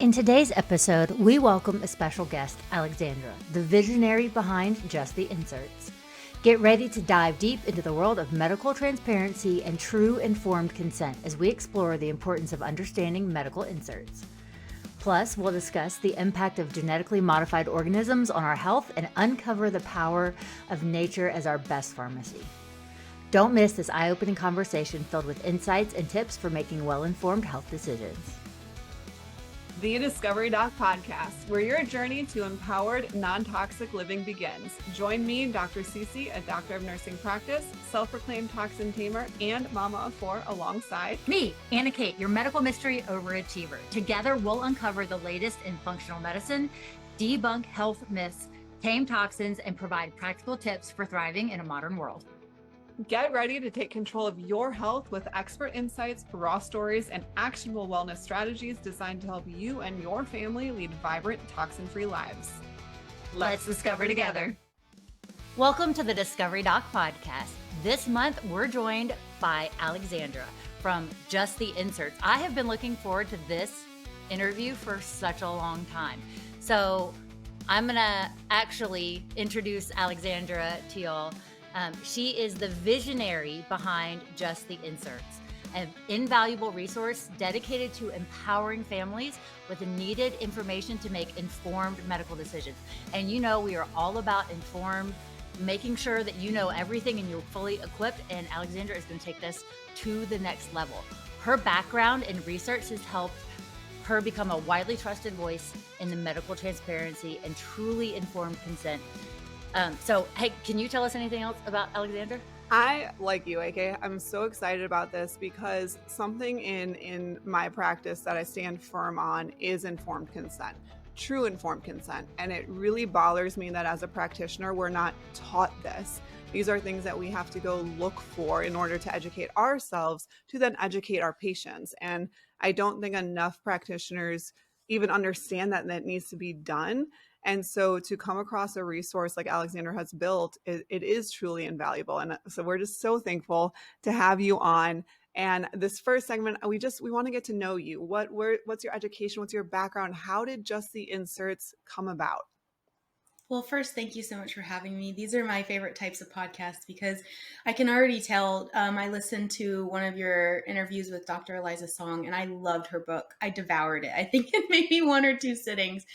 In today's episode, we welcome a special guest, Alexandra, the visionary behind Just the Inserts. Get ready to dive deep into the world of medical transparency and true informed consent as we explore the importance of understanding medical inserts. Plus, we'll discuss the impact of genetically modified organisms on our health and uncover the power of nature as our best pharmacy. Don't miss this eye-opening conversation filled with insights and tips for making well-informed health decisions. The Discovery Doc Podcast, where your journey to empowered, non-toxic living begins. Join me, Dr. CeCe, a doctor of nursing practice, self-proclaimed toxin tamer, and mama of four, alongside me, Annah Kate, your medical mystery overachiever. Together, we'll uncover the latest in functional medicine, debunk health myths, tame toxins, and provide practical tips for thriving in a modern world. Get ready to take control of your health with expert insights, raw stories, and actionable wellness strategies designed to help you and your family lead vibrant, toxin-free lives. Let's discover together. Welcome to the Discovery Doc Podcast. This month, we're joined by Alexandra from Just the Inserts. I have been looking forward to this interview for such a long time. So I'm going to actually introduce Alexandra to y'all. She is the visionary behind Just the Inserts, an invaluable resource dedicated to empowering families with the needed information to make informed medical decisions. And you know, we are all about informed, making sure that you know everything and you're fully equipped. And Alexandra is going to take this to the next level. Her background in research has helped her become a widely trusted voice in the medical transparency and truly informed consent. So, hey, can you tell us anything else about Alexandra? I, like you, AK, I'm so excited about this because something in my practice that I stand firm on is informed consent, true informed consent. And it really bothers me that as a practitioner, we're not taught this. These are things that we have to go look for in order to educate ourselves to then educate our patients. And I don't think enough practitioners even understand that needs to be done. And so to come across a resource like Alexandra has built, it is truly invaluable. And so we're just so thankful to have you on. And this first segment, we want to get to know you. What's your education? What's your background? How did Just the Inserts come about? Well, first, thank you so much for having me. These are my favorite types of podcasts because I can already tell. I listened to one of your interviews with Dr. Eliza Song, and I loved her book. I devoured it. I think it made me one or two sittings.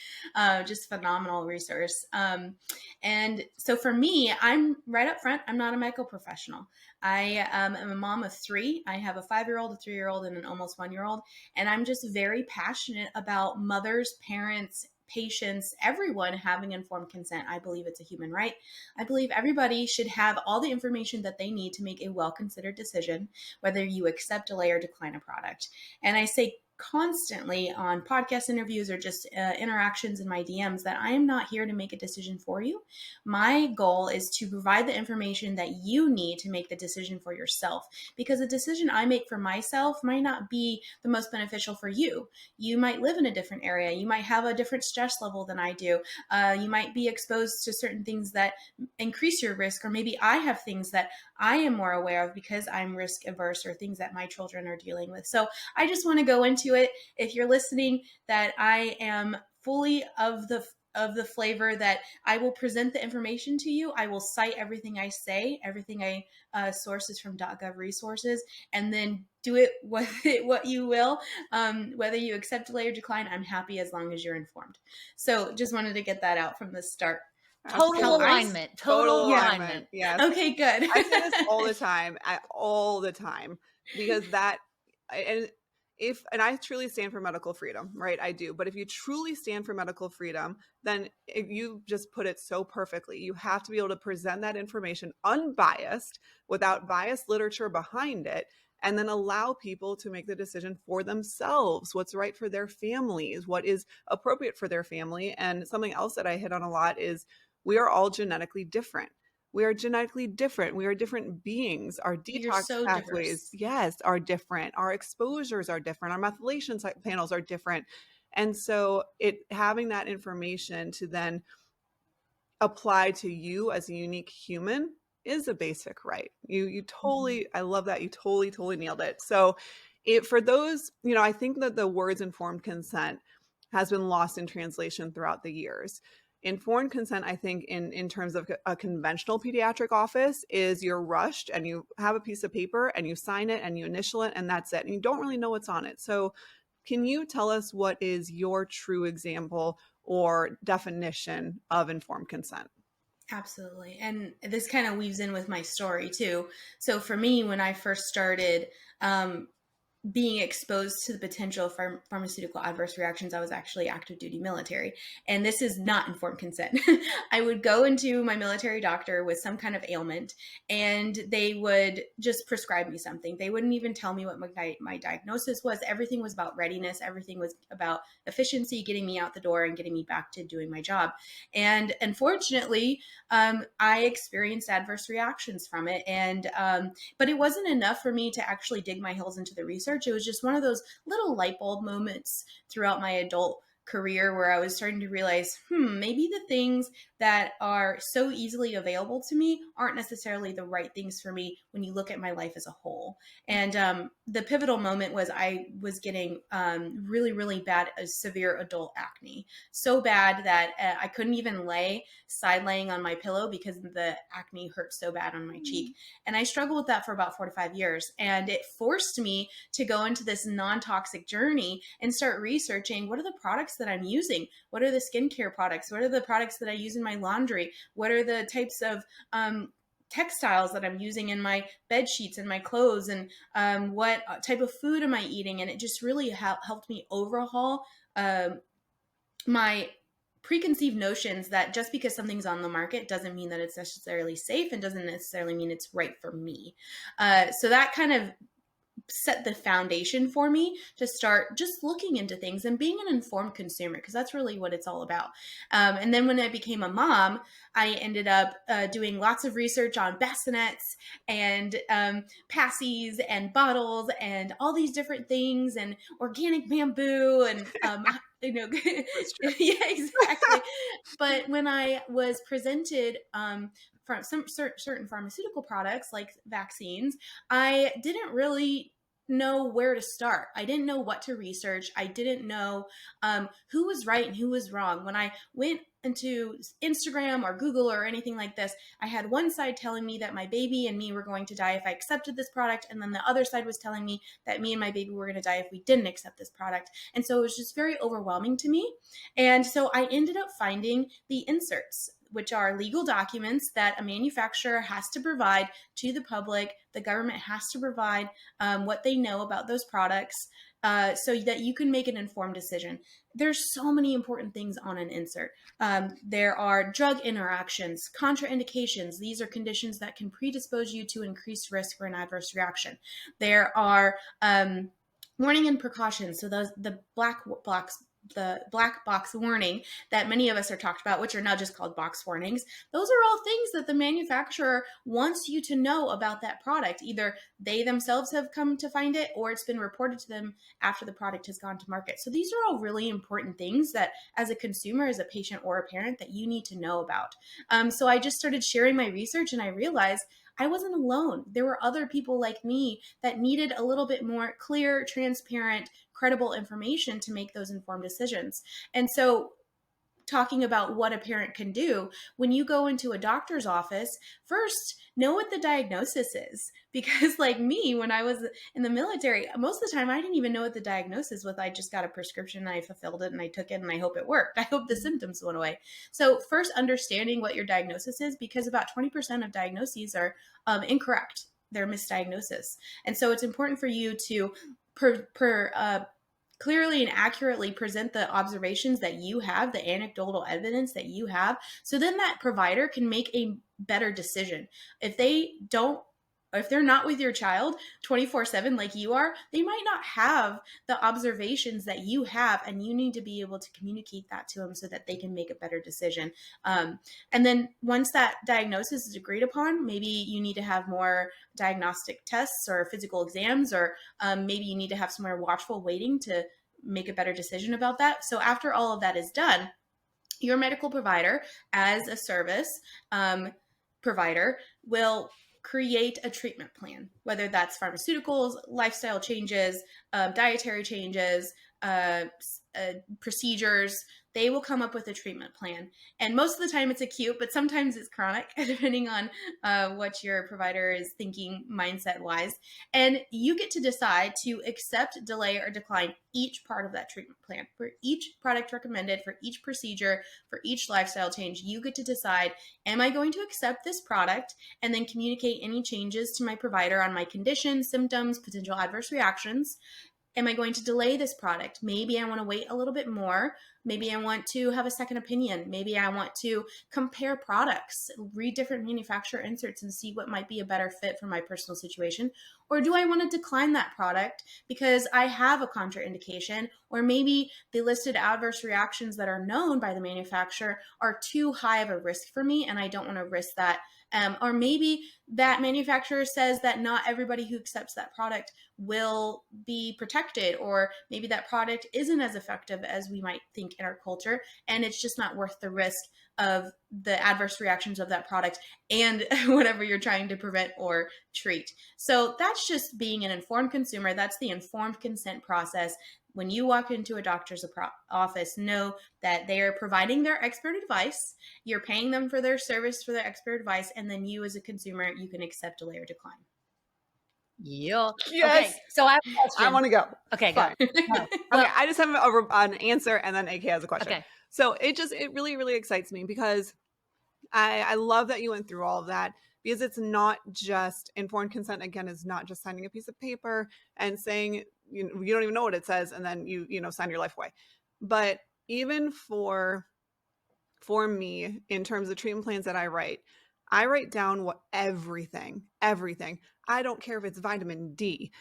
Just phenomenal resource. And so for me, I'm right up front. I'm not a medical professional. I am a mom of three. I have a 5-year-old, a 3-year-old, and an almost 1-year-old. And I'm just very passionate about mothers, parents, patients, everyone having informed consent. I believe it's a human right. I believe everybody should have all the information that they need to make a well-considered decision, whether you accept, delay, or decline a product. And I say constantly on podcast interviews or just interactions in my DMs that I am not here to make a decision for you. My goal is to provide the information that you need to make the decision for yourself, because a decision I make for myself might not be the most beneficial for you. You might live in a different area. You might have a different stress level than I do. You might be exposed to certain things that increase your risk, or maybe I have things that I am more aware of because I'm risk averse, or things that my children are dealing with. So I just want to go into it. If you're listening, that I am fully of the flavor that I will present the information to you. I will cite everything I say, everything I sources from .gov resources, and then do it what you will. Whether you accept, delay, or decline, I'm happy as long as you're informed. So just wanted to get that out from the start. Total alignment. Yes. Okay, good. I say this all the time, because and I truly stand for medical freedom, right? I do. But if you truly stand for medical freedom, then you just put it so perfectly. You have to be able to present that information unbiased, without biased literature behind it, and then allow people to make the decision for themselves, what's right for their families, what is appropriate for their family. And something else that I hit on a lot is we are all genetically different. We are genetically different. We are different beings. Our detox pathways, yes, are different. Our exposures are different. Our methylation panels are different. And so having that information to then apply to you as a unique human is a basic right. You totally, I love that. You totally nailed it. So for those, I think that the words informed consent has been lost in translation throughout the years. Informed consent, I think, in terms of a conventional pediatric office, is you're rushed and you have a piece of paper and you sign it and you initial it and that's it. And you don't really know what's on it. So can you tell us what is your true example or definition of informed consent? Absolutely. And this kind of weaves in with my story too. So for me, when I first started being exposed to the potential for pharmaceutical adverse reactions, I was actually active duty military. And this is not informed consent. I would go into my military doctor with some kind of ailment and they would just prescribe me something. They wouldn't even tell me what my diagnosis was. Everything was about readiness. Everything was about efficiency, getting me out the door and getting me back to doing my job. And unfortunately, I experienced adverse reactions from it. But it wasn't enough for me to actually dig my heels into the research. It was just one of those little light bulb moments throughout my adult career where I was starting to realize, maybe the things that are so easily available to me aren't necessarily the right things for me when you look at my life as a whole. And the pivotal moment was I was getting really, really bad, severe adult acne. So bad that I couldn't even lay side laying on my pillow because the acne hurt so bad on my cheek. And I struggled with that for about 4 to 5 years. And it forced me to go into this non-toxic journey and start researching, what are the products that I'm using? What are the skincare products? What are the products that I use in my laundry? What are the types of textiles that I'm using in my bed sheets and my clothes? And what type of food am I eating? And it just really helped me overhaul my preconceived notions that just because something's on the market doesn't mean that it's necessarily safe and doesn't necessarily mean it's right for me. So that kind of set the foundation for me to start just looking into things and being an informed consumer, because that's really what it's all about. And then when I became a mom, I ended up doing lots of research on bassinets and passies and bottles and all these different things and organic bamboo and yeah, exactly. But when I was presented from some certain pharmaceutical products like vaccines, I didn't really know where to start. I didn't know what to research. I didn't know who was right and who was wrong. When I went into Instagram or Google or anything like this, I had one side telling me that my baby and me were going to die if I accepted this product, and then the other side was telling me that me and my baby were going to die if we didn't accept this product. And so it was just very overwhelming to me. And so I ended up finding the inserts, which are legal documents that a manufacturer has to provide to the public. The government has to provide what they know about those products so that you can make an informed decision. There's so many important things on an insert. There are drug interactions, contraindications. These are conditions that can predispose you to increased risk for an adverse reaction. There are warning and precautions. So the black box warning that many of us are talked about, which are now just called box warnings. Those are all things that the manufacturer wants you to know about that product. Either they themselves have come to find it or it's been reported to them after the product has gone to market. So these are all really important things that as a consumer, as a patient or a parent, that you need to know about. So I just started sharing my research and I realized I wasn't alone. There were other people like me that needed a little bit more clear, transparent, credible information to make those informed decisions. And so talking about what a parent can do, when you go into a doctor's office, first know what the diagnosis is. Because like me, when I was in the military, most of the time I didn't even know what the diagnosis was. I just got a prescription and I fulfilled it and I took it and I hope it worked. I hope the symptoms went away. So first understanding what your diagnosis is, because about 20% of diagnoses are incorrect. They're misdiagnosis. And so it's important for you to clearly and accurately present the observations that you have, the anecdotal evidence that you have, so then that provider can make a better decision. If they're not with your child 24/7 like you are, they might not have the observations that you have, and you need to be able to communicate that to them so that they can make a better decision. And then once that diagnosis is agreed upon, maybe you need to have more diagnostic tests or physical exams, or maybe you need to have some more watchful waiting to make a better decision about that. So after all of that is done, your medical provider, as a service provider, will create a treatment plan, whether that's pharmaceuticals, lifestyle changes, dietary changes, procedures, they will come up with a treatment plan. And most of the time it's acute, but sometimes it's chronic, depending on what your provider is thinking mindset wise. And you get to decide to accept, delay, or decline each part of that treatment plan. For each product recommended, for each procedure, for each lifestyle change, you get to decide, am I going to accept this product and then communicate any changes to my provider on my condition, symptoms, potential adverse reactions? Am I going to delay this product? Maybe I want to wait a little bit more. Maybe I want to have a second opinion. Maybe I want to compare products, read different manufacturer inserts and see what might be a better fit for my personal situation. Or do I want to decline that product because I have a contraindication, or maybe the listed adverse reactions that are known by the manufacturer are too high of a risk for me and I don't want to risk that. Or maybe that manufacturer says that not everybody who accepts that product will be protected, or maybe that product isn't as effective as we might think in our culture, and it's just not worth the risk of the adverse reactions of that product and whatever you're trying to prevent or treat. So that's just being an informed consumer. That's the informed consent process. When you walk into a doctor's office, know that they are providing their expert advice. You're paying them for their service, for their expert advice, and then you as a consumer, you can accept, delay, or decline. Yeah. Yes. Okay. So I have a question. I want to go. Okay, Fine. go. Okay, I just have an answer, and then AK has a question. Okay. So it really, really excites me because I love that you went through all of that, because it's not just informed consent. Again, is not just signing a piece of paper and saying, you don't even know what it says, and then you sign your life away. But even for me, in terms of treatment plans that I write down what everything. I don't care if it's vitamin D,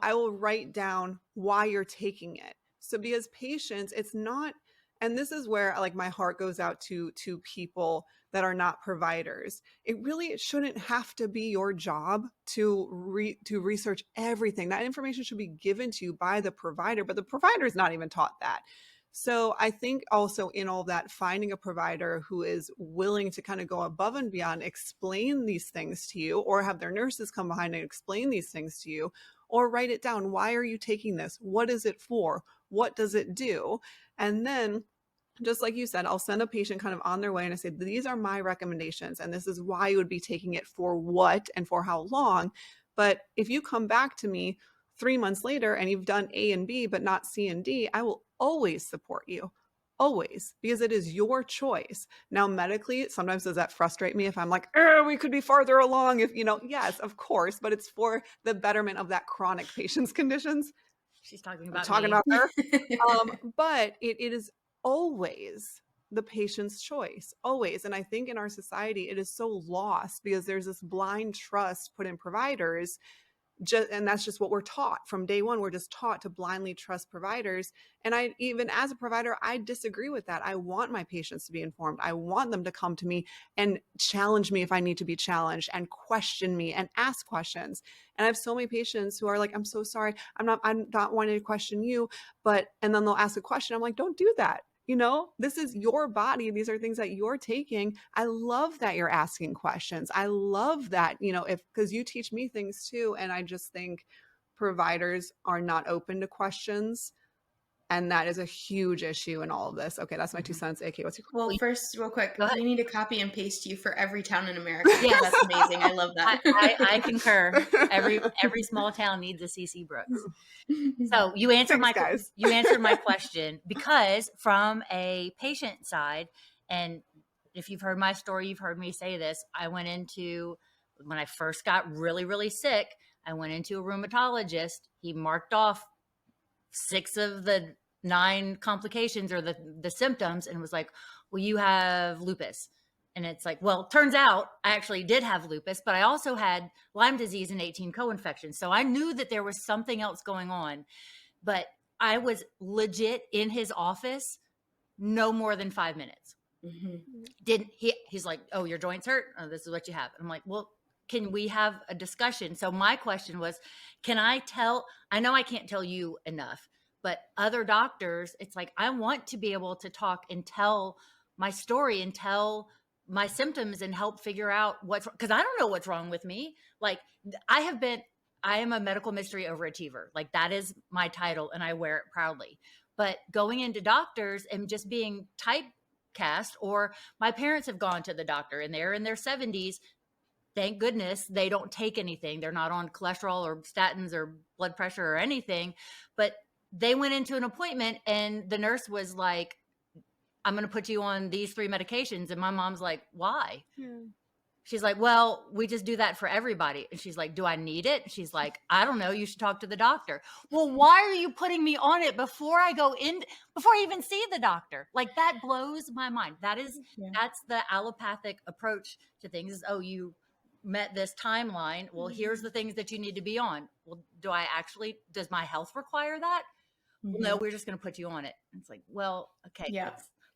I will write down why you're taking it. So because patients, it's not, and this is where like my heart goes out to people that are not providers. It shouldn't have to be your job to research everything. That information should be given to you by the provider, but the provider is not even taught that. So I think also in all that, finding a provider who is willing to kind of go above and beyond, explain these things to you, or have their nurses come behind and explain these things to you, or write it down. Why are you taking this? What is it for? What does it do? And then, just like you said, I'll send a patient kind of on their way and I say, these are my recommendations, and this is why you would be taking it, for what and for how long. But if you come back to me 3 months later and you've done A and B, but not C and D, I will always support you. Always, because it is your choice. Now, medically, sometimes does that frustrate me if I'm like, we could be farther along if, yes, of course, but it's for the betterment of that chronic patient's conditions. She's talking about her. But it is always the patient's choice, always. And I think in our society, it is so lost because there's this blind trust put in providers. And that's just what we're taught from day one. We're just taught to blindly trust providers. And even as a provider, I disagree with that. I want my patients to be informed. I want them to come to me and challenge me if I need to be challenged, and question me and ask questions. And I have so many patients who are like, I'm so sorry. I'm not wanting to question you, and then they'll ask a question. I'm like, don't do that. This is your body. These are things that you're taking. I love that you're asking questions. I love that, because you teach me things too. And I just think providers are not open to questions. And that is a huge issue in all of this. Okay, that's my 2 cents. AK, what's your question? Well, first, real quick, we need to copy and paste you for every town in America. Yeah, that's amazing. I love that. I concur. Every small town needs a CeCe Brooks. So you answered my question, because from a patient side, and if you've heard my story, you've heard me say this, when I first got really, really sick, I went into a rheumatologist. He marked off 6 of the 9 complications or the symptoms, and was like, well, you have lupus. And it's like, well, turns out I actually did have lupus, but I also had Lyme disease and 18 co-infections. So I knew that there was something else going on, but I was legit in his office no more than 5 minutes. Mm-hmm. He's like, oh, your joints hurt? Oh, this is what you have. And I'm like, well, can we have a discussion? So my question was, I know I can't tell you enough, but other doctors, it's like, I want to be able to talk and tell my story and tell my symptoms and help figure out because I don't know what's wrong with me. Like I am a medical mystery overachiever. Like that is my title and I wear it proudly. But going into doctors and just being typecast, or my parents have gone to the doctor and they're in their 70s. Thank goodness they don't take anything. They're not on cholesterol or statins or blood pressure or anything. But they went into an appointment and the nurse was like, I'm going to put you on these 3 medications. And my mom's like, why? She's like, well, we just do that for everybody. And she's like, do I need it? She's like, I don't know. You should talk to the doctor. Well, why are you putting me on it before I even see the doctor? Like, that blows my mind. That's the allopathic approach to things is, oh, you met this timeline. Well, here's the things that you need to be on. Well, does my health require that? Well, no, we're just going to put you on it. And it's like, well, okay,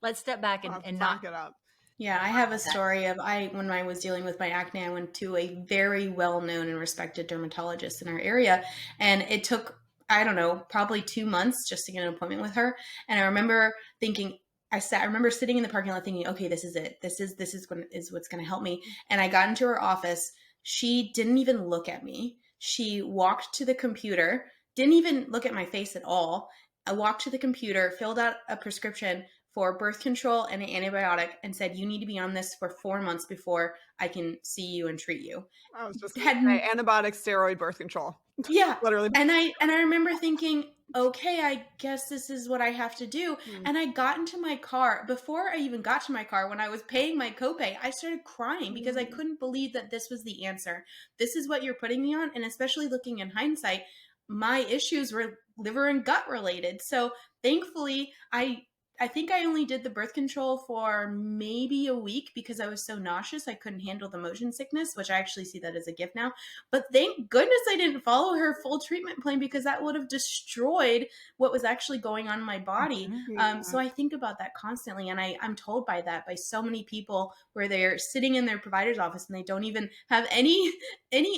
let's step back and knock it up. Yeah, I have a story of when I was dealing with my acne, I went to a very well-known and respected dermatologist in our area, and it took, I don't know, probably 2 months just to get an appointment with her. And I remember thinking, I remember sitting in the parking lot thinking, okay, this is it. This is what's going to help me. And I got into her office. She didn't even look at me. She walked to the computer, didn't even look at my face at all. I walked to the computer, filled out a prescription for birth control and an antibiotic, and said, you need to be on this for 4 months before I can see you and treat you. I was just going to say antibiotic, steroid, birth control. Yeah. Literally. And I remember thinking, okay, I guess this is what I have to do. And I got into my car. Before I even got to my car, when I was paying my copay, I started crying because I couldn't believe that this was the answer. This is what you're putting me on. And especially looking in hindsight, my issues were liver and gut related. So thankfully, I think I only did the birth control for maybe a week because I was so nauseous. I couldn't handle the motion sickness, which I actually see that as a gift now. But thank goodness I didn't follow her full treatment plan because that would have destroyed what was actually going on in my body. So I think about that constantly. And I'm told by so many people where they're sitting in their provider's office and they don't even have any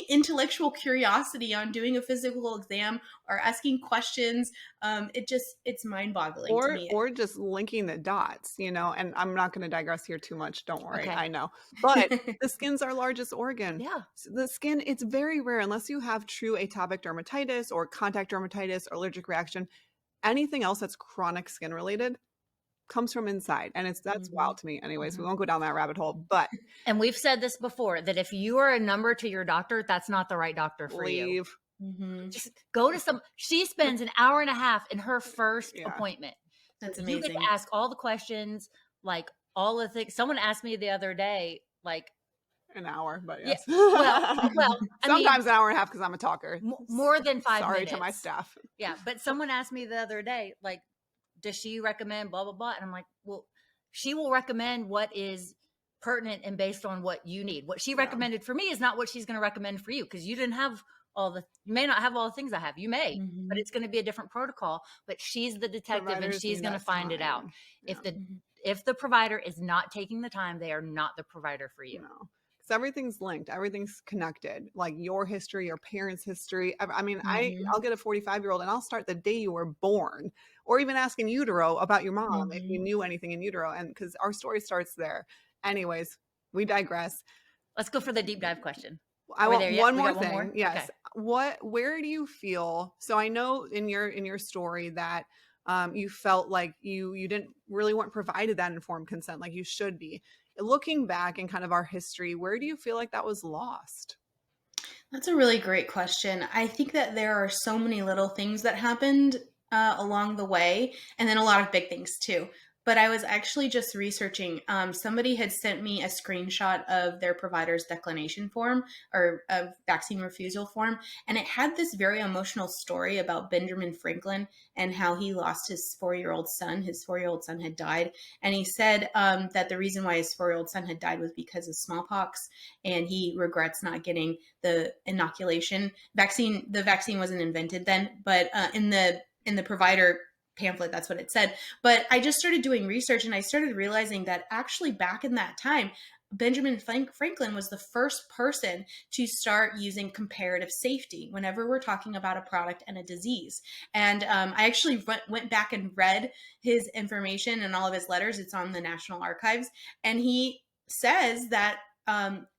intellectual curiosity on doing a physical exam or asking questions. It's mind-boggling to me. Or just linking the dots, and I'm not going to digress here too much. Don't worry. Okay. I know. But the skin's our largest organ. Yeah. So the skin, it's very rare unless you have true atopic dermatitis or contact dermatitis or allergic reaction. Anything else that's chronic skin related comes from inside. And that's wild to me. Anyways, we won't go down that rabbit hole, but. And we've said this before, that if you are a number to your doctor, that's not the right doctor for you. Just go to she spends an hour and a half in her first appointment. That's amazing. You get to ask all the questions, like all the things. Someone asked me the other day, like an hour, but yes. Yeah, well, sometimes an hour and a half because I'm a talker. More than 5 minutes. Sorry to my staff. Yeah, but someone asked me the other day, like, does she recommend blah, blah, blah? And I'm like, well, she will recommend what is pertinent and based on what you need. What she recommended for me is not what she's going to recommend for you, because you didn't have you may not have all the things I have. You may, but it's going to be a different protocol. But she's the detective, and she's going to find it out. Yeah. If the provider is not taking the time, they are not the provider for you. No. Because everything's linked, everything's connected. Like your history, your parents' history. I mean, I'll get a 45-year-old and I'll start the day you were born, or even ask in utero about your mom if you knew anything in utero, and because our story starts there. Anyways, we digress. Let's go for the deep dive question. I want one more thing. Yes. Okay. Where do you feel? So I know in your story that you felt like you weren't provided that informed consent like you should be. Looking back in kind of our history, where do you feel like that was lost? That's a really great question. I think that there are so many little things that happened along the way, and then a lot of big things too. But I was actually just researching. Somebody had sent me a screenshot of their provider's declination form or a vaccine refusal form. And it had this very emotional story about Benjamin Franklin and how he lost his 4-year-old son. His 4-year-old son had died. And he said that the reason why his 4-year-old son had died was because of smallpox. And he regrets not getting the inoculation vaccine. The vaccine wasn't invented then, but in the provider pamphlet, that's what it said. But I just started doing research, and I started realizing that actually back in that time, Benjamin Franklin was the first person to start using comparative safety whenever we're talking about a product and a disease. And I actually went back and read his information and all of his letters. It's on the National Archives. And he says that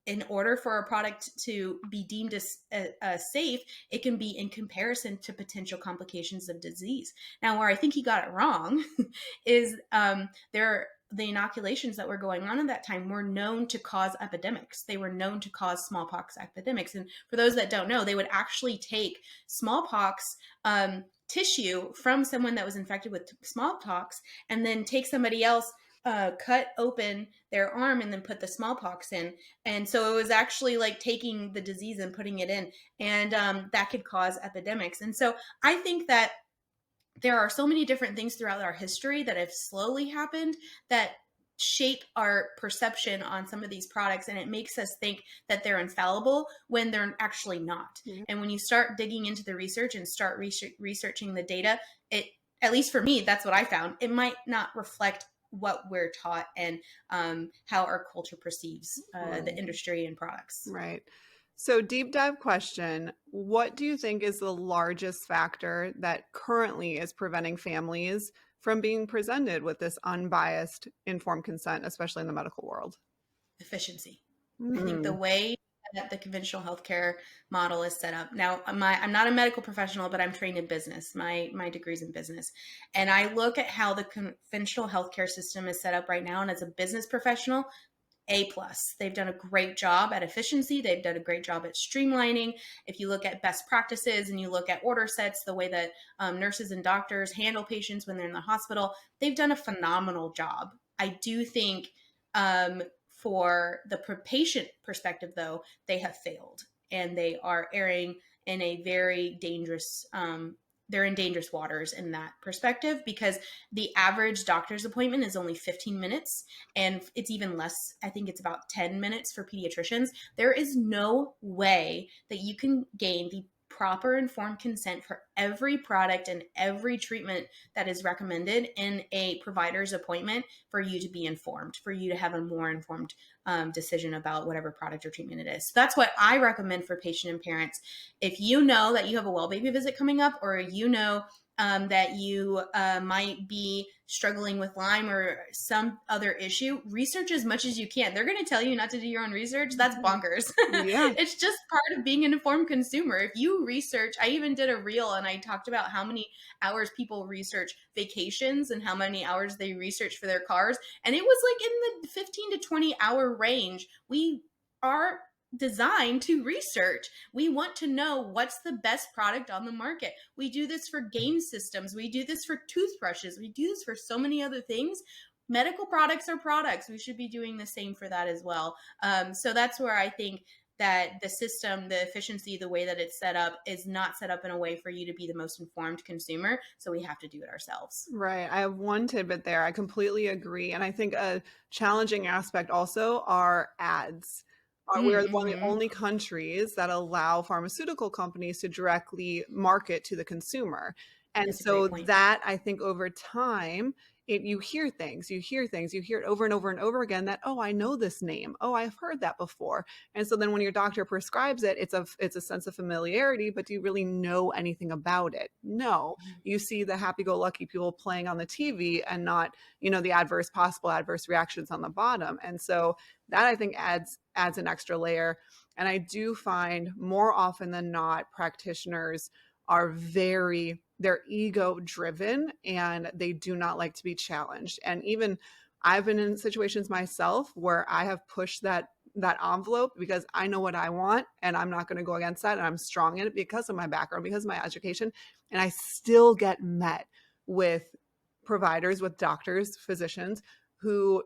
in order for a product to be deemed as safe, it can be in comparison to potential complications of disease. Now, where I think he got it wrong is the inoculations that were going on at that time were known to cause epidemics. They were known to cause smallpox epidemics. And for those that don't know, they would actually take smallpox tissue from someone that was infected with smallpox and then take somebody else, cut open their arm and then put the smallpox in. And so it was actually like taking the disease and putting it in. And that could cause epidemics. And so I think that there are so many different things throughout our history that have slowly happened that shape our perception on some of these products, and it makes us think that they're infallible when they're actually not. Yeah. And when you start digging into the research and start researching the data, it, at least for me, that's what I found. It might not reflect what we're taught and how our culture perceives the industry and products. Right. So deep dive question, what do you think is the largest factor that currently is preventing families from being presented with this unbiased informed consent, especially in the medical world? Efficiency. I think the way that the conventional healthcare model is set up. Now, I'm not a medical professional, but I'm trained in business. My degree's in business. And I look at how the conventional healthcare system is set up right now. And as a business professional, A+. They've done a great job at efficiency. They've done a great job at streamlining. If you look at best practices and you look at order sets, the way that nurses and doctors handle patients when they're in the hospital, they've done a phenomenal job. I do think for the patient perspective, though, they have failed and they are erring in a very dangerous they're in dangerous waters in that perspective, because the average doctor's appointment is only 15 minutes and it's even less. I think it's about 10 minutes for pediatricians. There is no way that you can gain the proper informed consent for every product and every treatment that is recommended in a provider's appointment for you to be informed, for you to have a more informed decision about whatever product or treatment it is. So that's what I recommend for patient and parents. If you know that you have a well baby visit coming up, or you know that you might be struggling with Lyme or some other issue, research as much as you can. They're going to tell you not to do your own research. That's bonkers. Yeah. It's just part of being an informed consumer. If you research, I even did a reel and I talked about how many hours people research vacations and how many hours they research for their cars. And it was like in the 15 to 20 hour range. We are designed to research. We want to know what's the best product on the market. We do this for game systems. We do this for toothbrushes. We do this for so many other things. Medical products are products. We should be doing the same for that as well. So that's where I think that the system, the efficiency, the way that it's set up is not set up in a way for you to be the most informed consumer. So we have to do it ourselves. Right. I have one tidbit there. I completely agree. And I think a challenging aspect also are ads. We're one of the only countries that allow pharmaceutical companies to directly market to the consumer. And so that, I think over time, you hear things, you hear it over and over and over again that, oh, I know this name. Oh, I've heard that before. And so then when your doctor prescribes it, it's a sense of familiarity, but do you really know anything about it? No. You see the happy-go-lucky people playing on the TV and not, the possible adverse reactions on the bottom. And so that, I think, adds an extra layer. And I do find more often than not, practitioners are they're ego driven and they do not like to be challenged. And even I've been in situations myself where I have pushed that envelope because I know what I want and I'm not going to go against that. And I'm strong in it because of my background, because of my education. And I still get met with providers, with doctors, physicians who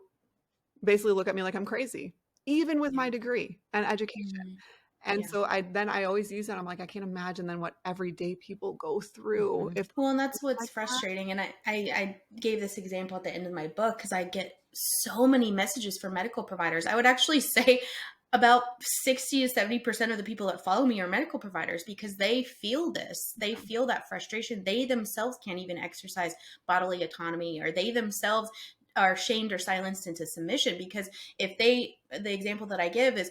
basically look at me like I'm crazy, even with my degree and education. And so I always use that. I'm like, I can't imagine then what everyday people go through. And that's what's frustrating. And I gave this example at the end of my book because I get so many messages from medical providers. I would actually say about 60 to 70% of the people that follow me are medical providers because they feel this. They feel that frustration. They themselves can't even exercise bodily autonomy, or they themselves are shamed or silenced into submission. Because if the example that I give is,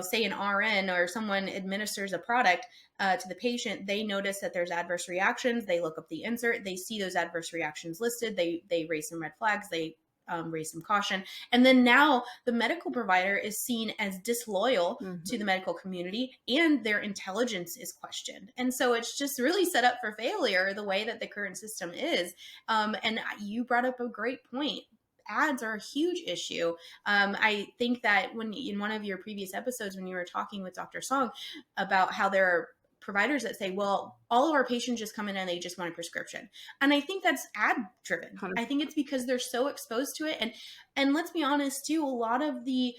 say an RN or someone administers a product to the patient, they notice that there's adverse reactions. They look up the insert, they see those adverse reactions listed. They raise some red flags. They raised some caution. And then now the medical provider is seen as disloyal to the medical community, and their intelligence is questioned. And so it's just really set up for failure the way that the current system is. And you brought up a great point. Ads are a huge issue. I think that when in one of your previous episodes, when you were talking with Dr. Song about how there are providers that say, well, all of our patients just come in and they just want a prescription. And I think that's ad driven. 100%. I think it's because they're so exposed to it. And let's be honest too, a lot of the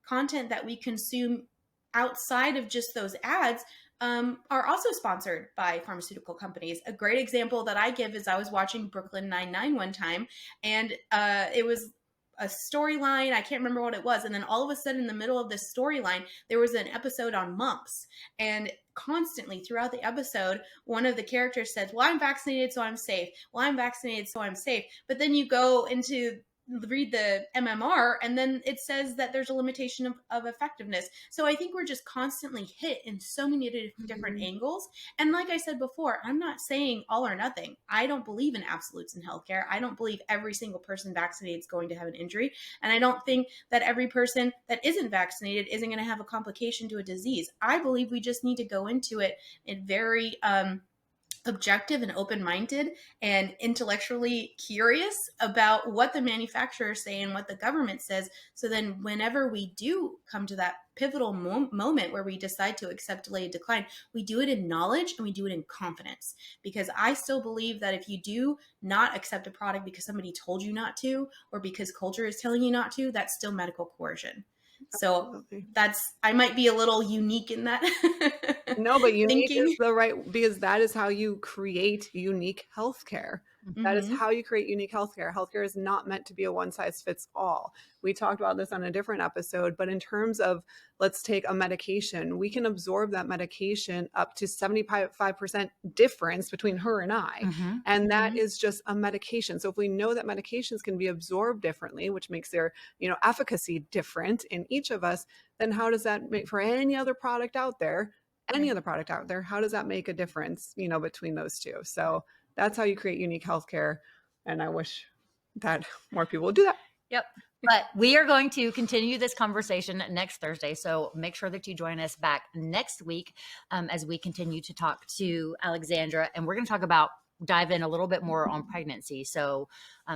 content that we consume outside of just those ads are also sponsored by pharmaceutical companies. A great example that I give is I was watching Brooklyn Nine-Nine one time, and it was a storyline. I can't remember what it was. And then all of a sudden in the middle of this storyline, there was an episode on mumps. And constantly throughout the episode, one of the characters said, well, I'm vaccinated, so I'm safe. Well, I'm vaccinated, so I'm safe. But then you go into read the MMR, and then it says that there's a limitation of effectiveness. So I think we're just constantly hit in so many different angles. And like I said before, I'm not saying all or nothing. I don't believe in absolutes in healthcare. I don't believe every single person vaccinated is going to have an injury. And I don't think that every person that isn't vaccinated isn't going to have a complication to a disease. I believe we just need to go into it in very objective and open-minded and intellectually curious about what the manufacturers say and what the government says. So then whenever we do come to that pivotal moment where we decide to accept delayed decline, we do it in knowledge and we do it in confidence. Because I still believe that if you do not accept a product because somebody told you not to, or because culture is telling you not to, that's still medical coercion. So I might be a little unique in that. No, but unique thinking. is the right, because that is how you create unique healthcare. That is how you create unique healthcare. Healthcare is not meant to be a one size fits all. We talked about this on a different episode, but in terms of, let's take a medication, we can absorb that medication up to 75% difference between her and I. And that is just a medication. So if we know that medications can be absorbed differently, which makes their, efficacy different in each of us, then how does that make for any other product out there? How does that make a difference, between those two? So that's how you create unique healthcare. And I wish that more people would do that. Yep. But we are going to continue this conversation next Thursday. So make sure that you join us back next week as we continue to talk to Alexandra. And we're going to dive in a little bit more on pregnancy. So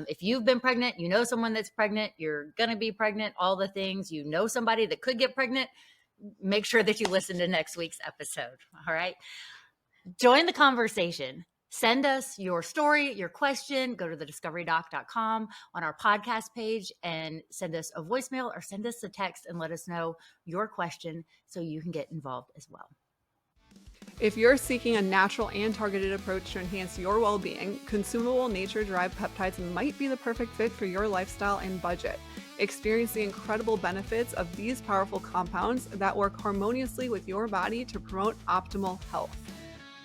if you've been pregnant, someone that's pregnant, you're going to be pregnant, all the things, somebody that could get pregnant, make sure that you listen to next week's episode. All right. Join the conversation. Send us your story, your question. Go to thediscoverydoc.com on our podcast page and send us a voicemail or send us a text and let us know your question so you can get involved as well. If you're seeking a natural and targeted approach to enhance your well-being, consumable nature-derived peptides might be the perfect fit for your lifestyle and budget. Experience the incredible benefits of these powerful compounds that work harmoniously with your body to promote optimal health.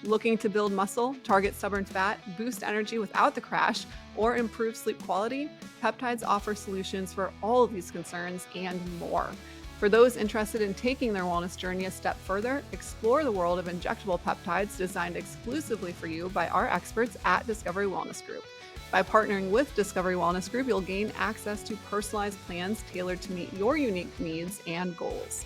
Looking to build muscle, target stubborn fat, boost energy without the crash, or improve sleep quality? Peptides offer solutions for all of these concerns and more. For those interested in taking their wellness journey a step further, explore the world of injectable peptides designed exclusively for you by our experts at Discovery Wellness Group. By partnering with Discovery Wellness Group, you'll gain access to personalized plans tailored to meet your unique needs and goals.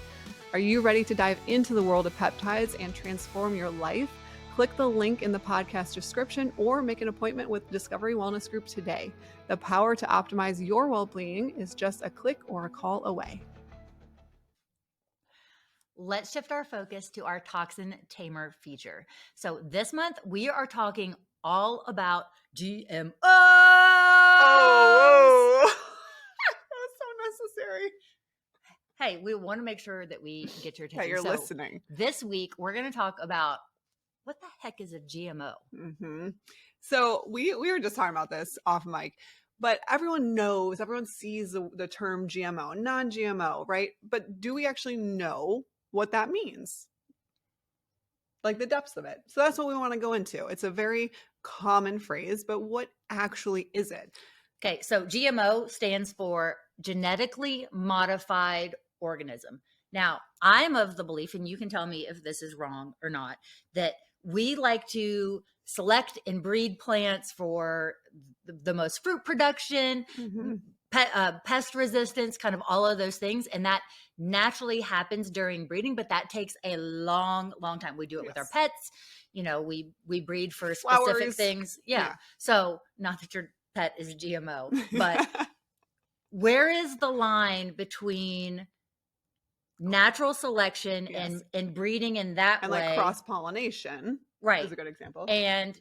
Are you ready to dive into the world of peptides and transform your life? Click the link in the podcast description or make an appointment with Discovery Wellness Group today. The power to optimize your well-being is just a click or a call away. Let's shift our focus to our toxin tamer feature. So this month we are talking all about GMO. Oh, that's so necessary. Hey, we want to make sure that we get your attention. That you're listening. This week we're going to talk about what the heck is a GMO? So we were just talking about this off mic, but everyone sees the term GMO, non-GMO, right? But do we actually know what that means? Like the depths of it. So that's what we want to go into. It's a very common phrase, but what actually is it? Okay, so GMO stands for genetically modified organism. Now, I'm of the belief, and you can tell me if this is wrong or not, that we like to select and breed plants for the most fruit production. pest resistance, kind of all of those things. And that naturally happens during breeding, but that takes a long, long time. We do it with our pets. You know, we breed for specific Flowers. things. Yeah. So not that your pet is GMO, but where is the line between natural selection and breeding in that and way? like cross-pollination. Right. Is a good example. And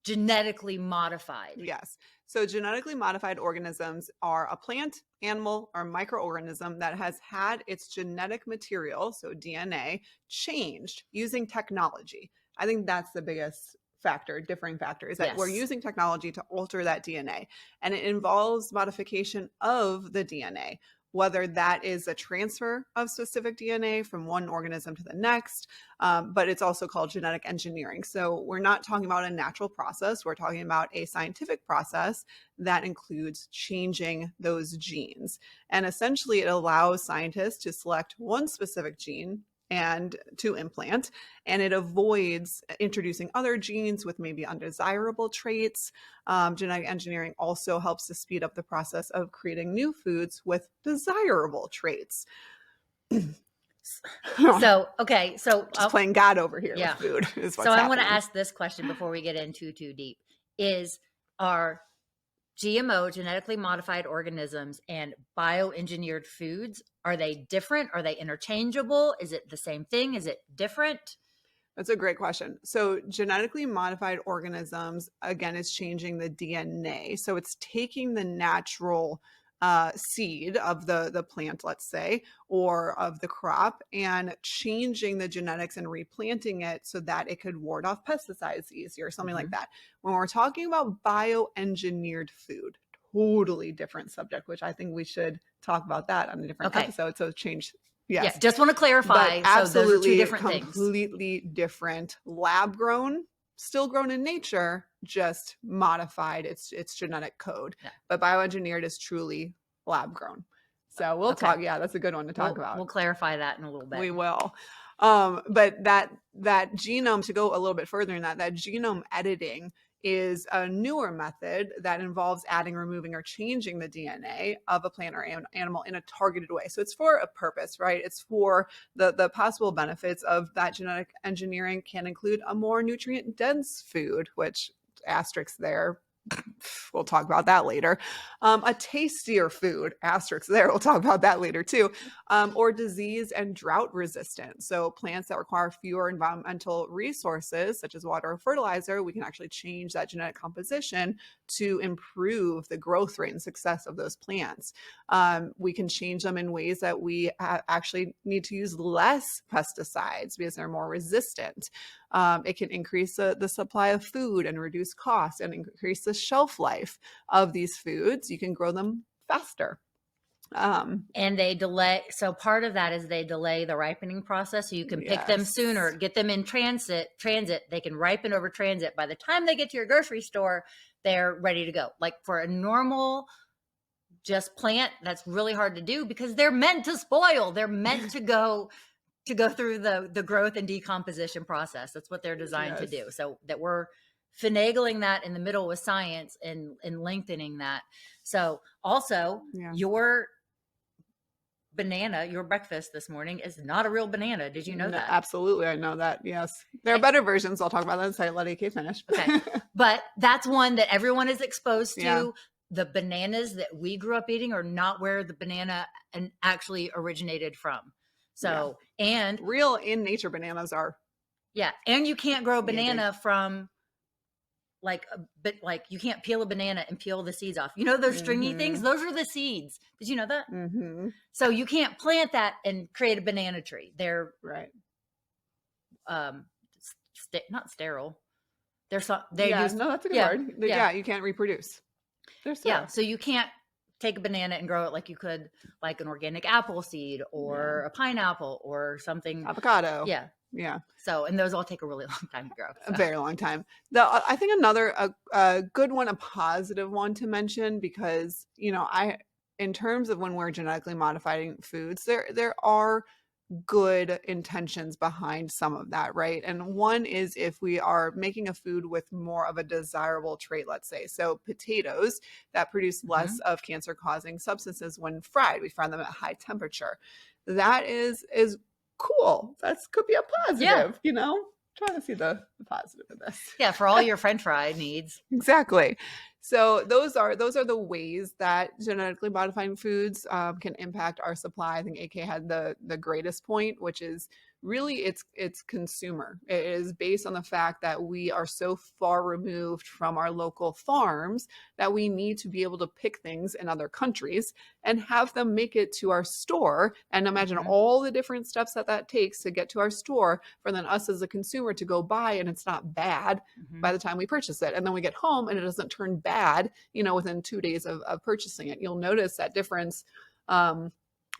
genetically modified. Yes. So genetically modified organisms are a plant, animal, or microorganism that has had its genetic material, so DNA, changed using technology. I think that's the biggest factor, differing factor, is that we're using technology to alter that DNA. And it involves modification of the DNA, whether that is a transfer of specific DNA from one organism to the next, but it's also called genetic engineering. So we're not talking about a natural process. We're talking about a scientific process that includes changing those genes. And essentially, it allows scientists to select one specific gene and to implant, and it avoids introducing other genes with maybe undesirable traits. Genetic engineering also helps to speed up the process of creating new foods with desirable traits. So just playing God over here with food is what's I want to ask this question before we get into too deep: are GMO, genetically modified organisms, and bioengineered foods, are they different? Are they interchangeable? Is it the same thing? Is it different? That's a great question. So genetically modified organisms, again, is changing the DNA. So it's taking the natural seed of the plant, let's say, or of the crop, and changing the genetics and replanting it so that it could ward off pesticides easier, something like that. When we're talking about bioengineered food, totally different subject, which I think we should talk about that on a different episode. So change. Yes. Yeah, just want to clarify. But absolutely, so those are two different completely different. Lab grown, still grown in nature, just modified its genetic code. Yeah. But bioengineered is truly lab grown. So we'll talk. Yeah, that's a good one to talk about. We'll clarify that in a little bit. We will. But that genome, to go a little bit further in that genome editing is a newer method that involves adding, removing, or changing the DNA of a plant or animal in a targeted way. So it's for a purpose, right? It's for the possible benefits of that genetic engineering can include a more nutrient-dense food, which asterisk there. We'll talk about that later. A tastier food, asterisk there. We'll talk about that later too. Or disease and drought resistant. So plants that require fewer environmental resources, such as water or fertilizer, we can actually change that genetic composition to improve the growth rate and success of those plants. We can change them in ways that we actually need to use less pesticides because they're more resistant. It can increase the supply of food and reduce costs and increase the shelf life of these foods. You can grow them faster. And they delay. So part of that is they delay the ripening process. So you can pick them sooner, get them in transit. They can ripen over transit. By the time they get to your grocery store, they're ready to go. Like for a normal just plant, that's really hard to do because they're meant to spoil. They're meant to go through the growth and decomposition process. That's what they're designed to do. So that we're finagling that in the middle with science and lengthening that. So also your banana, your breakfast this morning is not a real banana. Did you know that? Absolutely. I know that. Yes. There are better versions. I'll talk about that inside. Let AK finish. Okay. But that's one that everyone is exposed to. Yeah. The bananas that we grew up eating are not where the banana actually originated from. So, and real in nature bananas are. Yeah. And you can't grow a banana from like you can't peel a banana and peel the seeds off. You know, those stringy things, those are the seeds. Did you know that? So you can't plant that and create a banana tree. They're not sterile. No, that's a good word. You can't reproduce. So you can't take a banana and grow it like you could like an organic apple seed or a pineapple or something. Avocado. Yeah. So, and those all take a really long time to grow. So. A very long time. I think another a good one, a positive one to mention, because, in terms of when we're genetically modifying foods, there are good intentions behind some of that, right? And one is if we are making a food with more of a desirable trait, let's say. So potatoes that produce less of cancer-causing substances when fried, we fry them at high temperature. That is cool. That could be a positive, you know? Trying to see the positive in this. Yeah, for all your French fry needs. Exactly. So those are the ways that genetically modifying foods can impact our supply. I think AK had the greatest point, which is really it's consumer. It is based on the fact that we are so far removed from our local farms that we need to be able to pick things in other countries and have them make it to our store. And imagine all the different steps that takes to get to our store for then us as a consumer to go buy, and it's not bad by the time we purchase it. And then we get home and it doesn't turn bad, you know, within 2 days of purchasing it. You'll notice that difference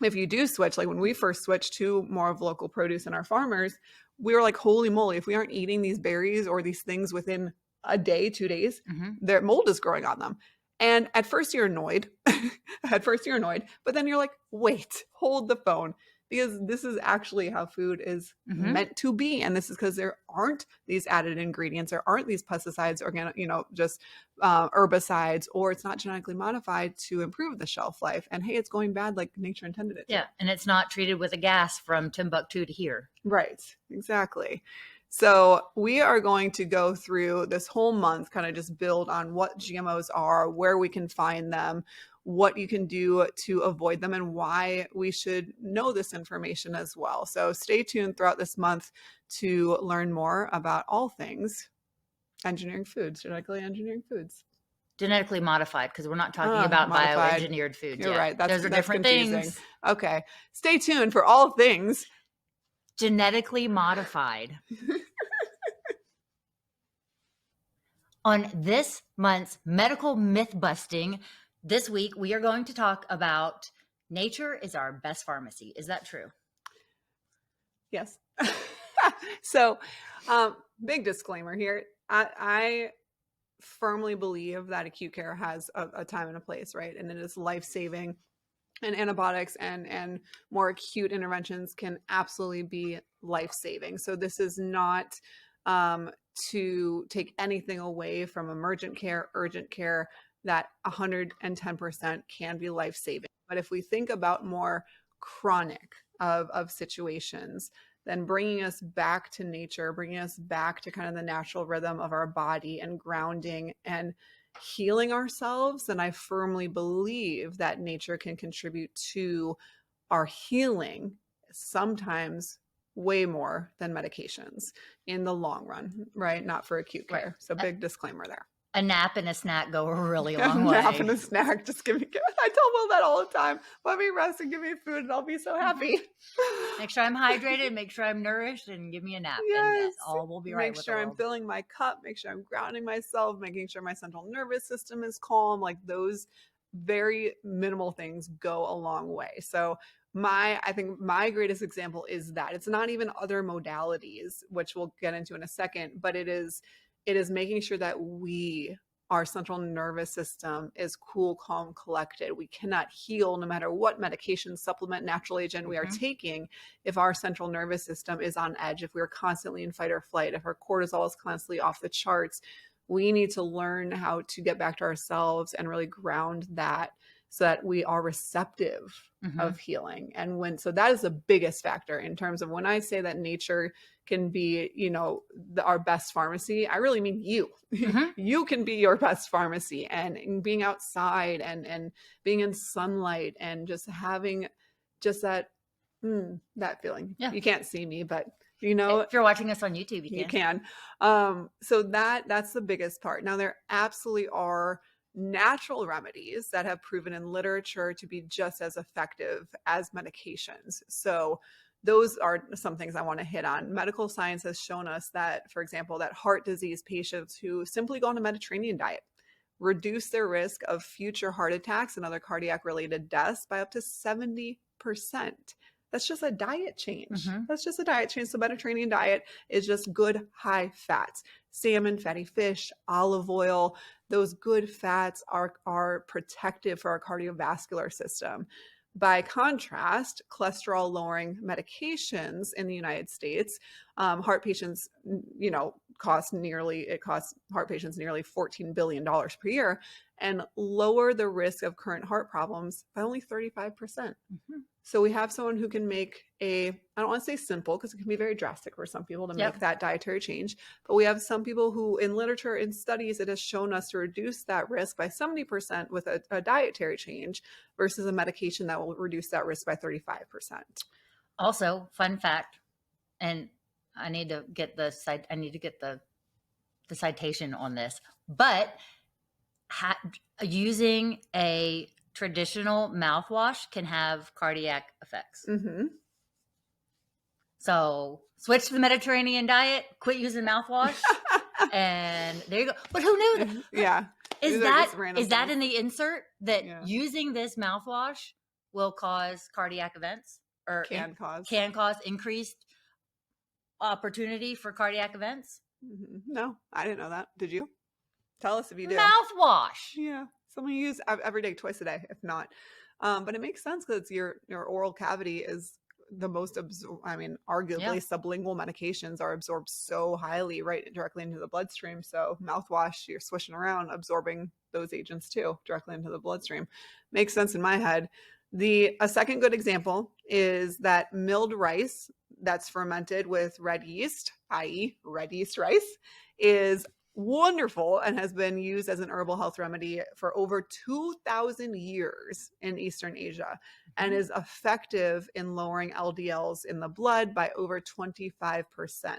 if you do switch. Like when we first switched to more of local produce and our farmers, we were like, holy moly, if we aren't eating these berries or these things within a day, 2 days, their mold is growing on them. And at first you're annoyed, but then you're like, wait, hold the phone. Because this is actually how food is meant to be. And this is because there aren't these added ingredients, there aren't these pesticides, organic, you know, just herbicides, or it's not genetically modified to improve the shelf life. And hey, it's going bad like nature intended it to. Yeah, and it's not treated with a gas from Timbuktu to here. Right, exactly. So we are going to go through this whole month, kind of just build on what GMOs are, where we can find them, what you can do to avoid them, and why we should know this information as well. So stay tuned throughout this month to learn more about all things engineering foods, genetically engineering foods. Genetically modified, because we're not talking about modified. bioengineered foods. You're right. Those are different confusing. things. Okay. Stay tuned for all things genetically modified. On this month's medical myth busting, this week we are going to talk about nature is our best pharmacy. Is that true? Yes. So, big disclaimer here. I firmly believe that acute care has a time and a place, right? And it is life-saving, and antibiotics and more acute interventions can absolutely be life-saving. So this is not to take anything away from emergent care, urgent care, that 110% can be life-saving. But if we think about more chronic of situations, then bringing us back to nature, bringing us back to kind of the natural rhythm of our body and grounding and healing ourselves, then I firmly believe that nature can contribute to our healing, sometimes way more than medications in the long run, right? Not for acute care. Right. So big disclaimer there. A nap and a snack go a really long way. A nap and a snack, just give me, I tell Will that all the time. Let me rest and give me food and I'll be so happy. Make sure I'm hydrated, make sure I'm nourished, and give me a nap. Yes. And all will be right. Make sure I'm filling my cup, make sure I'm grounding myself, making sure my central nervous system is calm. Like those very minimal things go a long way. So I think my greatest example is that it's not even other modalities, which we'll get into in a second, but it is making sure that our central nervous system is cool, calm, collected. We cannot heal no matter what medication, supplement, natural agent we are taking if our central nervous system is on edge, if we're constantly in fight or flight, if our cortisol is constantly off the charts. We need to learn how to get back to ourselves and really ground that so that we are receptive of healing. And so that is the biggest factor in terms of when I say that nature can be, our best pharmacy, I really mean you. You can be your best pharmacy, and being outside and being in sunlight and just having just that feeling. Yeah. You can't see me, but if you're watching us on YouTube, you can. So that's the biggest part. Now there absolutely are natural remedies that have proven in literature to be just as effective as medications. So those are some things I want to hit on. Medical science has shown us that, for example, that heart disease patients who simply go on a Mediterranean diet reduce their risk of future heart attacks and other cardiac related deaths by up to 70%. That's just a diet change. That's just a diet change. So Mediterranean diet is just good high fats, salmon, fatty fish, olive oil. Those good fats are protective for our cardiovascular system. By contrast, cholesterol lowering medications in the United States, heart patients, cost heart patients nearly $14 billion per year and lower the risk of current heart problems by only 35%. Mhm. So we have someone who can make I don't want to say simple because it can be very drastic for some people to Yep. make that dietary change, but we have some people who in literature, in studies, it has shown us to reduce that risk by 70% with a dietary change versus a medication that will reduce that risk by 35%. Also, fun fact, and I need to get the citation on this, but using a traditional mouthwash can have cardiac effects. Mm-hmm. So switch to the Mediterranean diet, quit using mouthwash, and there you go. But who knew that? Yeah. Is These are just that random that things. in the insert that Yeah. using this mouthwash will cause cardiac events or Can cause increased opportunity for cardiac events? Mm-hmm. No, I didn't know that. Did you? Tell us if you do. Mouthwash. Yeah, someone you use every day, twice a day, if not. But it makes sense because your oral cavity is the most arguably sublingual medications are absorbed so highly right directly into the bloodstream. So mouthwash, you're swishing around, absorbing those agents too directly into the bloodstream. Makes sense in my head. A second good example is that milled rice that's fermented with red yeast, i.e. red yeast rice, is wonderful and has been used as an herbal health remedy for over 2,000 years in Eastern Asia and is effective in lowering LDLs in the blood by over 25%.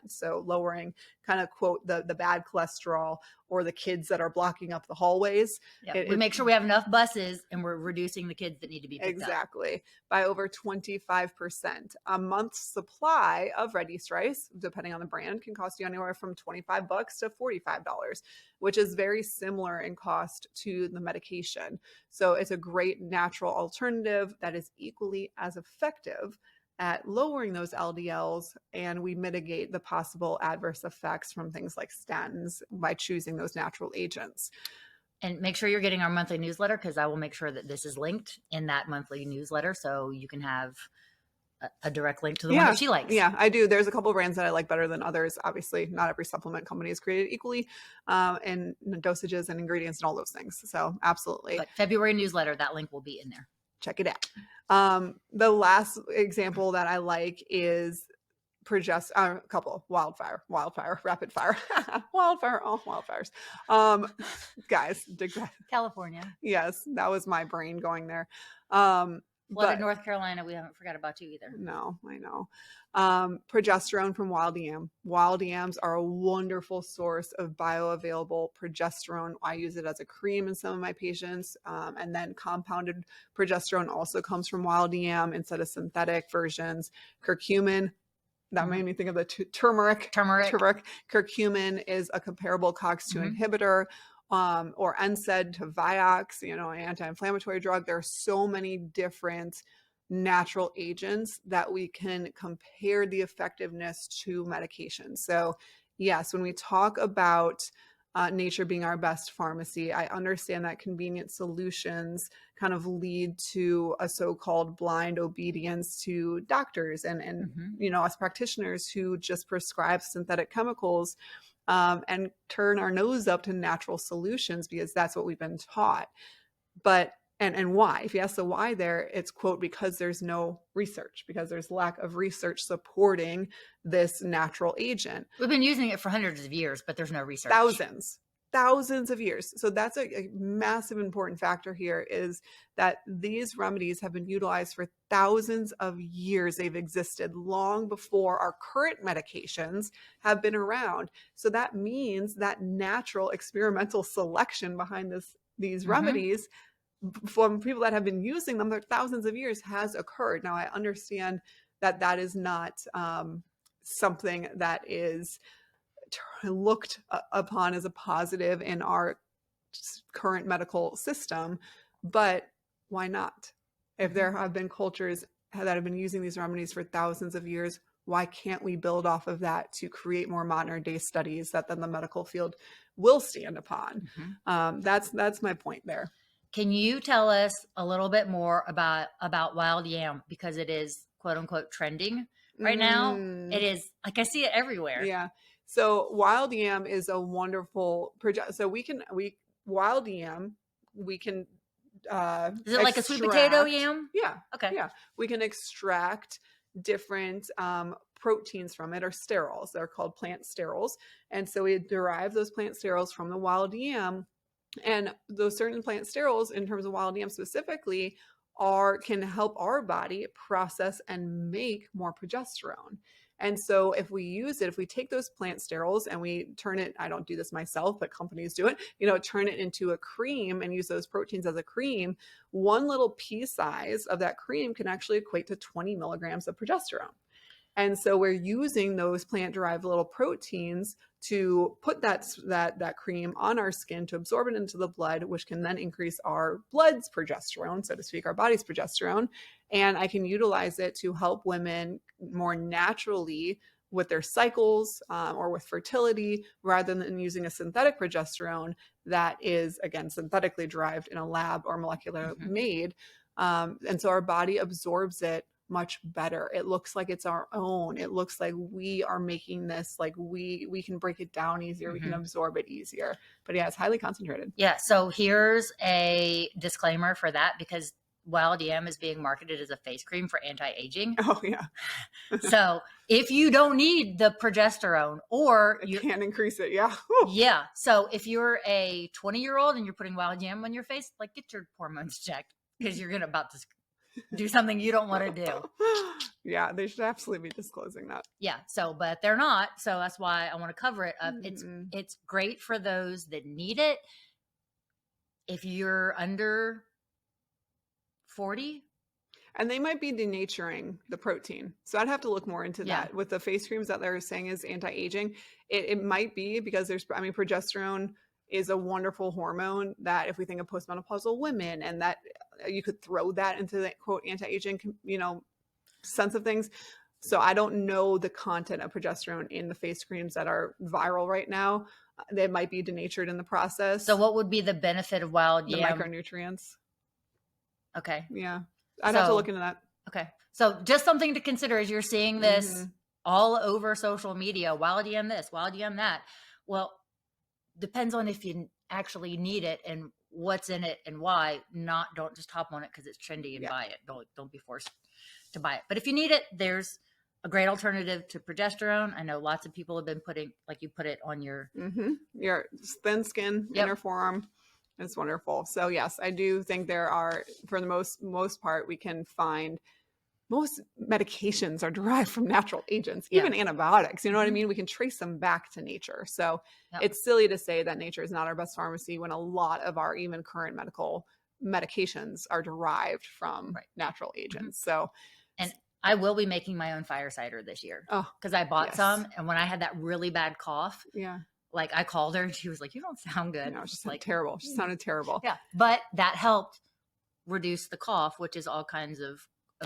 So lowering kind of quote the bad cholesterol or the kids that are blocking up the hallways. Yeah, we make sure we have enough buses and we're reducing the kids that need to be picked exactly up. By over 25%. A month's supply of red yeast rice, depending on the brand, can cost you anywhere from $25 to $45, which is very similar in cost to the medication. So it's a great natural alternative that is equally as effective at lowering those LDLs, and we mitigate the possible adverse effects from things like statins by choosing those natural agents. And make sure you're getting our monthly newsletter because I will make sure that this is linked in that monthly newsletter so you can have a direct link to the one that she likes. Yeah, I do. There's a couple brands that I like better than others. Obviously, not every supplement company is created equally in dosages and ingredients and all those things. So absolutely. But February newsletter, that link will be in there. Check it out. The last example that I like is a couple wildfire, rapid fire, wildfires. Guys, California. Yes, that was my brain going there. Flooded North Carolina, we haven't forgot about you either. No, I know. Progesterone from wild yam. Wild yams are a wonderful source of bioavailable progesterone. I use it as a cream in some of my patients. And then compounded progesterone also comes from wild yam instead of synthetic versions. Curcumin. That made me think of the turmeric. Curcumin is a comparable COX-2 inhibitor. Or NSAID to Vioxx, an anti-inflammatory drug. There are so many different natural agents that we can compare the effectiveness to medication. So yes, when we talk about nature being our best pharmacy, I understand that convenient solutions kind of lead to a so-called blind obedience to doctors and us practitioners who just prescribe synthetic chemicals and turn our nose up to natural solutions because that's what we've been taught. But and why? If you ask the why there, it's quote, because there's no research, because there's lack of research supporting this natural agent. We've been using it for hundreds of years, but there's no research. Thousands of years. So that's a massive important factor here is that these remedies have been utilized for thousands of years. They've existed long before our current medications have been around. So that means that natural experimental selection behind these remedies from people that have been using them for thousands of years has occurred. Now, I understand that is not something that is looked upon as a positive in our current medical system, but why not? If there have been cultures that have been using these remedies for thousands of years, why can't we build off of that to create more modern day studies that then the medical field will stand upon? That's my point there. can you tell us a little bit more about wild yam, because it is quote unquote trending right now? It is, like, I see it everywhere. Yeah. So wild yam is a wonderful so wild yam, we can Is it like a sweet potato yam? Yeah. Okay. Yeah. We can extract different proteins from it, or sterols. They're called plant sterols. And so we derive those plant sterols from the wild yam. And those certain plant sterols, in terms of wild yam specifically, can help our body process and make more progesterone. And so if we take those plant sterols and we turn it, I don't do this myself, but companies do it, turn it into a cream and use those proteins as a cream, one little pea size of that cream can actually equate to 20 milligrams of progesterone. And so we're using those plant-derived little proteins to put that cream on our skin to absorb it into the blood, which can then increase our blood's progesterone, so to speak, our body's progesterone. And I can utilize it to help women more naturally with their cycles or with fertility, rather than using a synthetic progesterone that is, again, synthetically derived in a lab or molecular made. And so our body absorbs it much better. It looks like it's our own. It looks like we are making this, like we can break it down easier. We can absorb it easier. But yeah, it's highly concentrated. Yeah. So here's a disclaimer for that, because wild yam is being marketed as a face cream for anti-aging. Oh yeah. So if you don't need the progesterone, or you can increase it. Yeah. Yeah. So if you're a 20-year-old and you're putting wild yam on your face, like, get your hormones checked, because you're about to do something you don't want to do. Yeah, they should absolutely be disclosing that. Yeah. So, but they're not. So that's why I want to cover it up. It's great for those that need it. If you're under 40. And they might be denaturing the protein. So I'd have to look more into that. With the face creams that they're saying is anti-aging, it might be because progesterone is a wonderful hormone that, if we think of postmenopausal women, and that you could throw that into the quote anti-aging, sense of things. So I don't know the content of progesterone in the face creams that are viral right now. They might be denatured in the process. So what would be the benefit of wild yam? The micronutrients. Okay. Yeah. I'd have to look into that. Okay. So just something to consider as you're seeing this all over social media, wild yam this, wild yam that. Well, depends on if you actually need it and what's in it and why. Don't just hop on it because it's trendy and buy it. Don't be forced to buy it. But if you need it, there's a great alternative to progesterone. I know lots of people have been putting, like, you put it on your thin skin, inner forearm. It's wonderful. So yes, I do think there are, for the most part, we can find, most medications are derived from natural agents, even antibiotics. You know what I mean? We can trace them back to nature. So it's silly to say that nature is not our best pharmacy, when a lot of our even current medical medications are derived from natural agents. So, and I will be making my own fire cider this year. Oh, because I bought some, and when I had that really bad cough, like, I called her and she was like, "You don't sound good." No, she's like terrible. She sounded terrible. Yeah, but that helped reduce the cough, which is all kinds of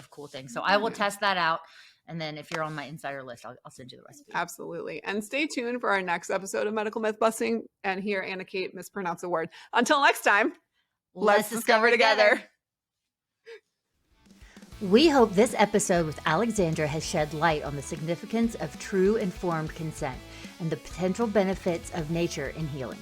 cool things. So I will test that out. And then if you're on my insider list, I'll send you the recipe. Absolutely. And stay tuned for our next episode of Medical Myth Busting, and hear Annah Kate mispronounce a word. Until next time, let's discover together. We hope this episode with Alexandra has shed light on the significance of true informed consent and the potential benefits of nature in healing.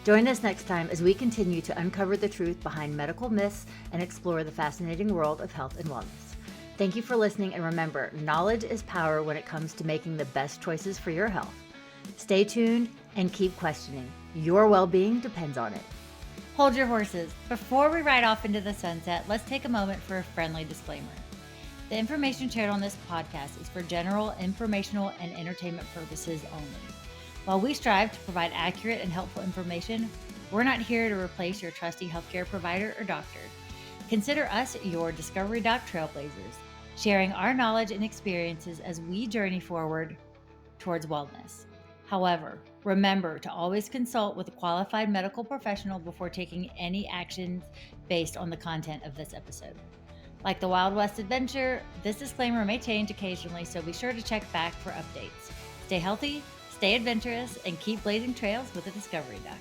Join us next time as we continue to uncover the truth behind medical myths and explore the fascinating world of health and wellness. Thank you for listening, and remember, knowledge is power when it comes to making the best choices for your health. Stay tuned and keep questioning. Your well-being depends on it. Hold your horses. Before we ride off into the sunset, let's take a moment for a friendly disclaimer. The information shared on this podcast is for general informational and entertainment purposes only. While we strive to provide accurate and helpful information, we're not here to replace your trusty healthcare provider or doctor. Consider us your Discovery Doc trailblazers, sharing our knowledge and experiences as we journey forward towards wellness. However, remember to always consult with a qualified medical professional before taking any actions based on the content of this episode. Like the Wild West adventure, this disclaimer may change occasionally, so be sure to check back for updates. Stay healthy, stay adventurous, and keep blazing trails with the Discovery Doc.